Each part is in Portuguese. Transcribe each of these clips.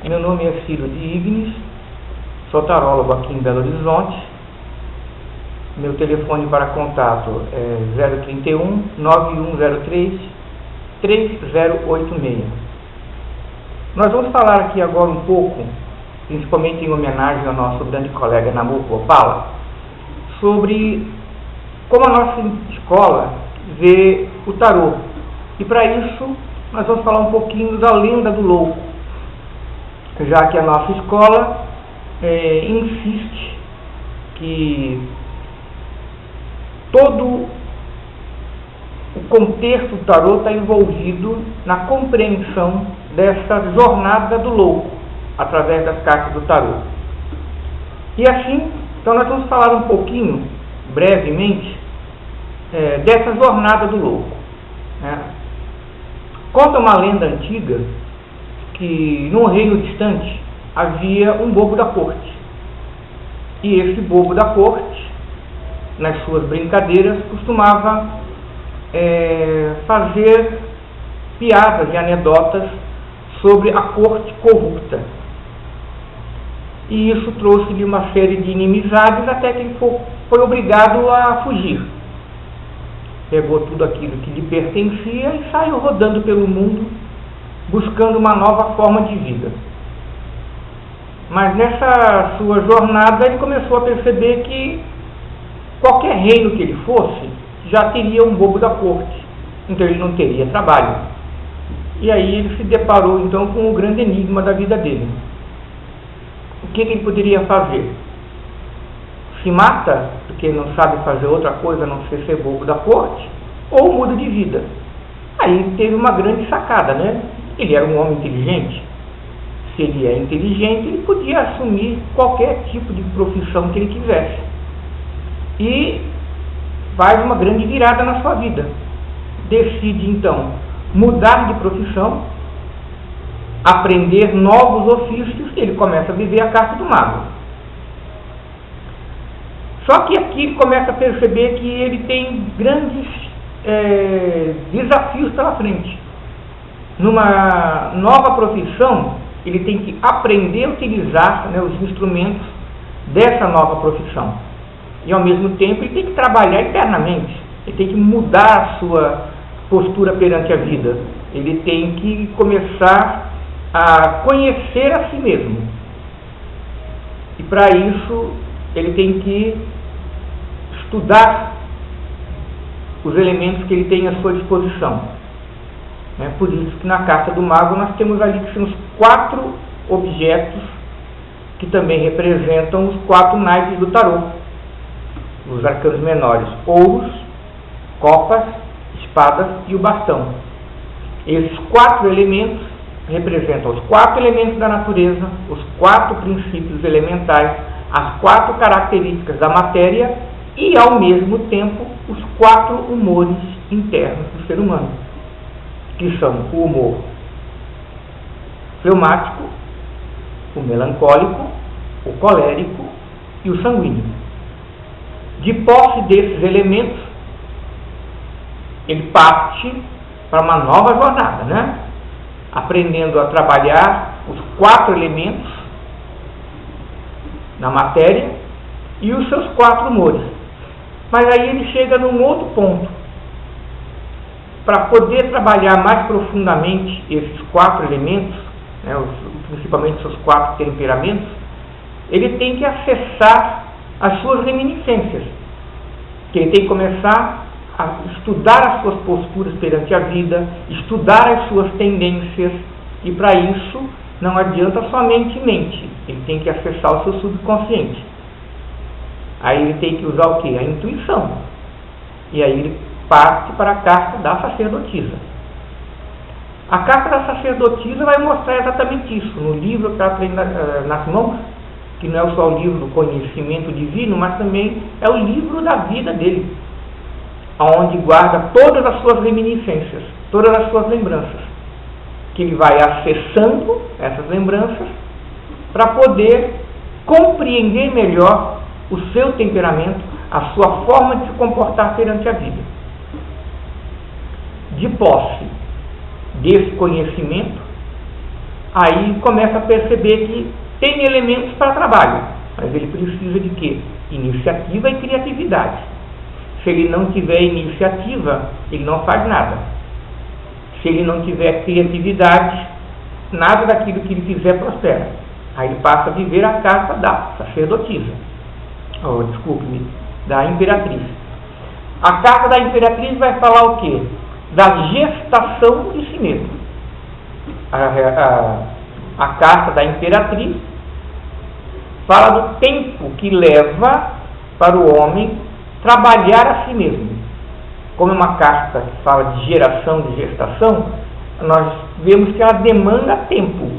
Meu nome é Ciro de Ignis, sou tarólogo aqui em Belo Horizonte. Meu telefone para contato é 031 9103 3086. Nós vamos falar aqui agora um pouco, principalmente em homenagem ao nosso grande colega Namur Gopala, sobre como a nossa escola vê o tarô. E para isso nós vamos falar um pouquinho da lenda do louco, já que a nossa escola insiste que todo o contexto do tarô está envolvido na compreensão dessa jornada do louco, através das cartas do tarô. E assim, então nós vamos falar um pouquinho, brevemente, dessa jornada do louco. Conta uma lenda antiga que num reino distante havia um bobo da corte. E esse bobo da corte, nas suas brincadeiras, costumava fazer piadas e anedotas sobre a corte corrupta. E isso trouxe-lhe uma série de inimizades até que ele foi obrigado a fugir. Pegou tudo aquilo que lhe pertencia e saiu rodando pelo mundo, buscando uma nova forma de vida. Mas nessa sua jornada ele começou a perceber que qualquer reino que ele fosse já teria um bobo da corte, então ele não teria trabalho. E aí ele se deparou então com o grande enigma da vida dele. O que ele poderia fazer? Se mata porque não sabe fazer outra coisa a não ser bobo da corte, ou muda de vida? Aí ele teve uma grande sacada, né? Ele era um homem inteligente. Se ele é inteligente, ele podia assumir qualquer tipo de profissão que ele quisesse. E faz uma grande virada na sua vida. Decide então mudar de profissão, aprender novos ofícios, e ele começa a viver a carta do mago. Só que aqui ele começa a perceber que ele tem grandes desafios pela frente. Numa nova profissão, ele tem que aprender a utilizar os instrumentos dessa nova profissão. E ao mesmo tempo ele tem que trabalhar internamente. Ele tem que mudar a sua postura perante a vida. Ele tem que começar a conhecer a si mesmo. E para isso ele tem que estudar os elementos que ele tem à sua disposição. Por isso que na carta do mago nós temos ali que são os 4 objetos que também representam os 4 naipes do tarô. Os arcanos menores: ouros, copas, espadas e o bastão. Esses 4 elementos representam os 4 elementos da natureza, os 4 princípios elementais, as 4 características da matéria e, ao mesmo tempo, os 4 humores internos do ser humano, que são o humor fleumático, o melancólico, o colérico e o sanguíneo. De posse desses elementos, ele parte para uma nova jornada, aprendendo a trabalhar os 4 elementos na matéria e os seus 4 humores. Mas aí ele chega num outro ponto. Para poder trabalhar mais profundamente esses 4 elementos, principalmente seus 4 temperamentos, ele tem que acessar as suas reminiscências. Que ele tem que começar a estudar as suas posturas perante a vida, estudar as suas tendências, e para isso não adianta somente mente, ele tem que acessar o seu subconsciente. Aí ele tem que usar o quê? A intuição. E aí ele parte para a carta da sacerdotisa. A carta da sacerdotisa vai mostrar exatamente isso. No livro que está nas mãos, que não é só o livro do conhecimento divino, mas também é o livro da vida dele, onde guarda todas as suas reminiscências, todas as suas lembranças, que ele vai acessando essas lembranças para poder compreender melhor o seu temperamento, a sua forma de se comportar perante a vida. De posse desse conhecimento, aí começa a perceber que tem elementos para trabalho, mas ele precisa de quê? Iniciativa e criatividade. Se ele não tiver iniciativa, ele não faz nada. Se ele não tiver criatividade, nada daquilo que ele fizer prospera. Aí ele passa a viver a casa da sacerdotisa. Desculpe-me, da imperatriz. A carta da imperatriz vai falar o quê? Da gestação de si mesmo. A carta da imperatriz fala do tempo que leva para o homem trabalhar a si mesmo. Como é uma carta que fala de geração, de gestação, nós vemos que ela demanda tempo.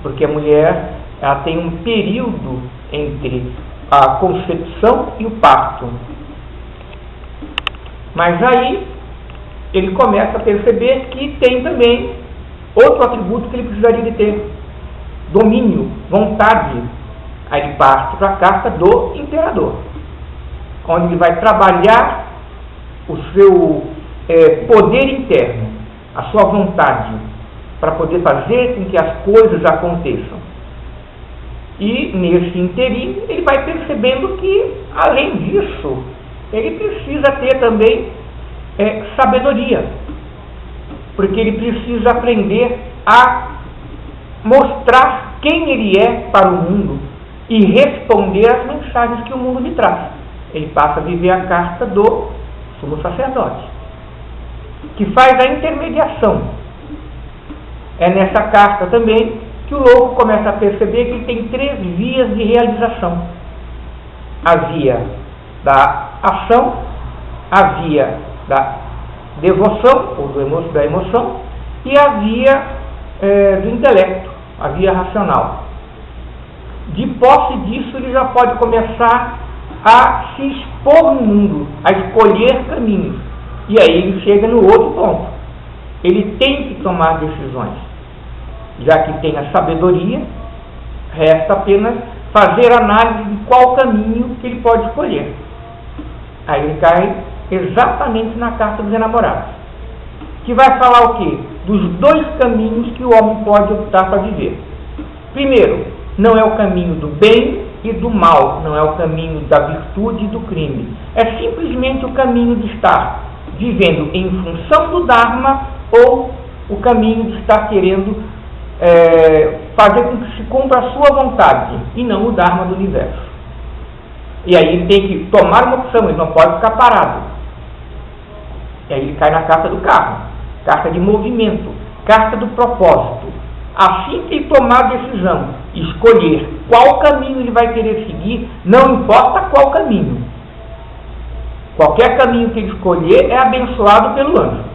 Porque a mulher ela tem um período entre a concepção e o parto. Mas aí ele começa a perceber que tem também outro atributo que ele precisaria de ter: domínio, vontade. Aí ele parte para a carta do imperador, onde ele vai trabalhar o seu poder interno, a sua vontade, para poder fazer com que as coisas aconteçam. E nesse interim ele vai percebendo que, além disso, ele precisa ter também sabedoria, porque ele precisa aprender a mostrar quem ele é para o mundo e responder às mensagens que o mundo lhe traz. Ele passa a viver a carta do sumo sacerdote, que faz a intermediação. É nessa carta também que o louco começa a perceber que ele tem 3 vias de realização: a via da ação, a via da devoção, ou da emoção, e a via do intelecto, a via racional. De posse disso, ele já pode começar a se expor no mundo, a escolher caminhos. E aí ele chega no outro ponto. Ele tem que tomar decisões. Já que tem a sabedoria, resta apenas fazer análise de qual caminho que ele pode escolher. Aí ele cai exatamente na carta dos enamorados, que vai falar o quê? Dos 2 caminhos que o homem pode optar para viver. Primeiro, não é o caminho do bem e do mal, não é o caminho da virtude e do crime. É simplesmente o caminho de estar vivendo em função do Dharma, ou o caminho de estar querendo fazer com que se cumpra a sua vontade e não o Dharma do universo. E aí ele tem que tomar uma opção, ele não pode ficar parado. E aí ele cai na carta do carro, carta de movimento, carta do propósito. Assim que ele tomar a decisão, escolher qual caminho ele vai querer seguir, não importa qual caminho. Qualquer caminho que ele escolher é abençoado pelo anjo.